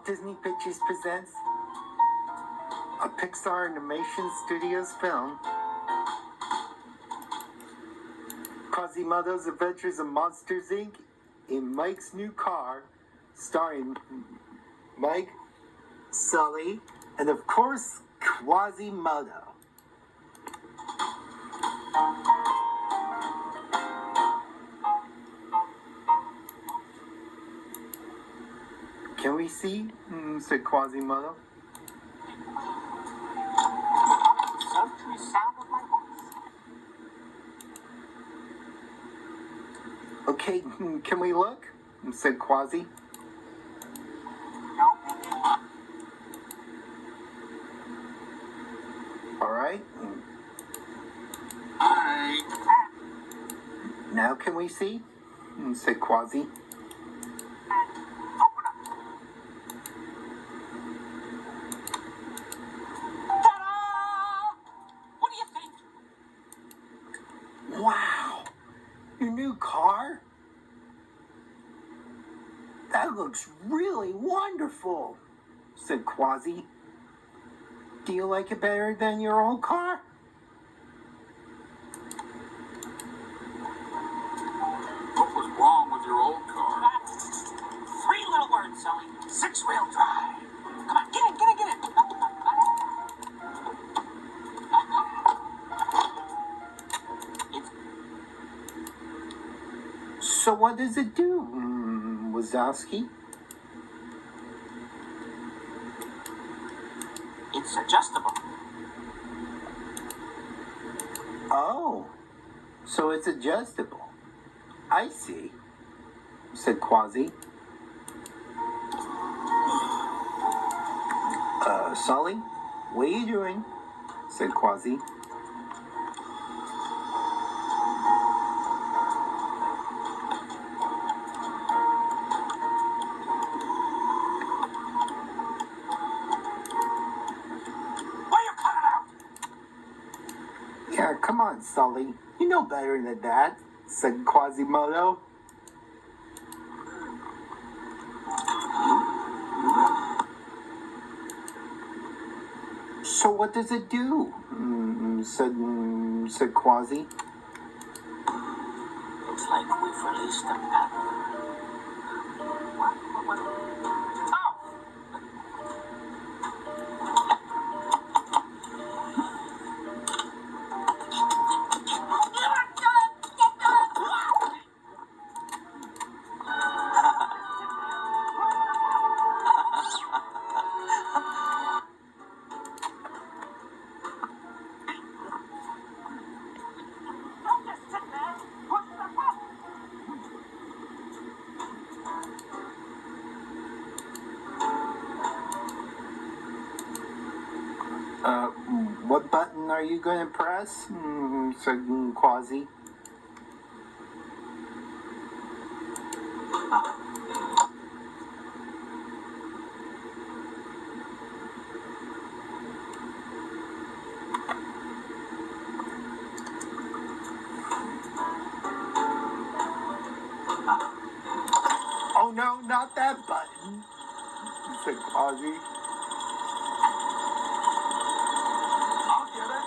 Walt Disney Pictures presents a Pixar Animation Studios film, Quasimodo's Adventures of Monsters, Inc. in Mike's New Car, starring Mike, Sully, and of course, Quasimodo. Can we see? Said Quasimodo. Sultry sound of my voice. Okay, can we look? Said Quasi. No. Alright. Hi. Now can we see? Said Quasi. Wow! Your new car? That looks really wonderful, said Quasi. Do you like it better than your old car? What was wrong with your old car? 3 little words, Sully. 6-wheel drive. Come on, get in. So what does it do, Wazowski? It's adjustable. Oh, so it's adjustable. I see, said Quasi. Sully, what are you doing? Said Quasi. Yeah, come on, Sully. You know better than that, said Quasimodo. So what does it do? Said Quasi. It's like we've released a pedal. What? Oh! What button are you going to press? Said Quasi. Oh no, not that button, said Quasi. I'll get it.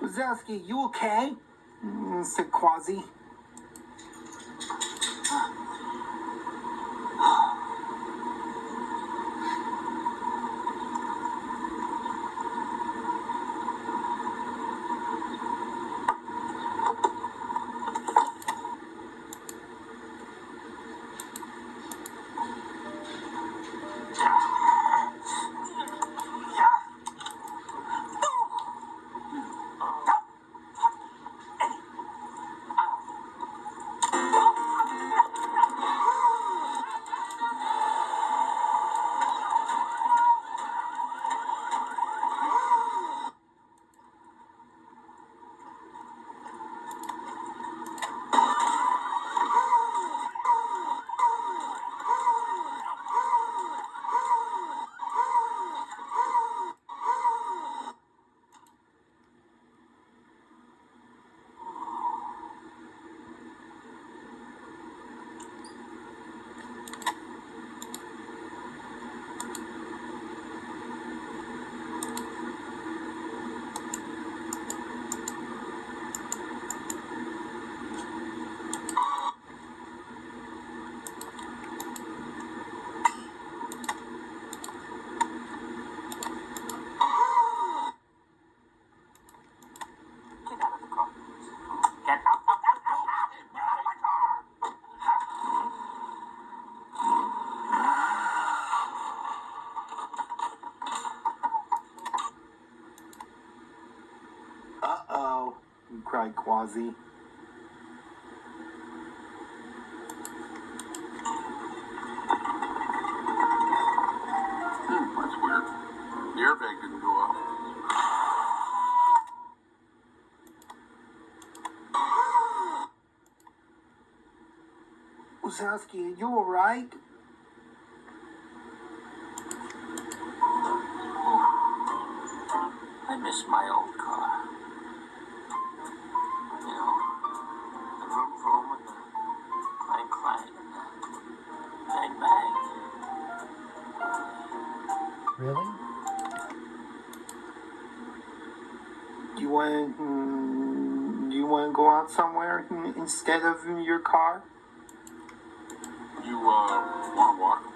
Wazowski, you okay? Said Quasi. Quasi. That's weird. The airbag didn't go off. Wazowski, are you alright? I miss my old car. You know, the vroom vroom and the clang clang and the bang bang. Really? You want to go out somewhere instead of in your car? You, want to walk?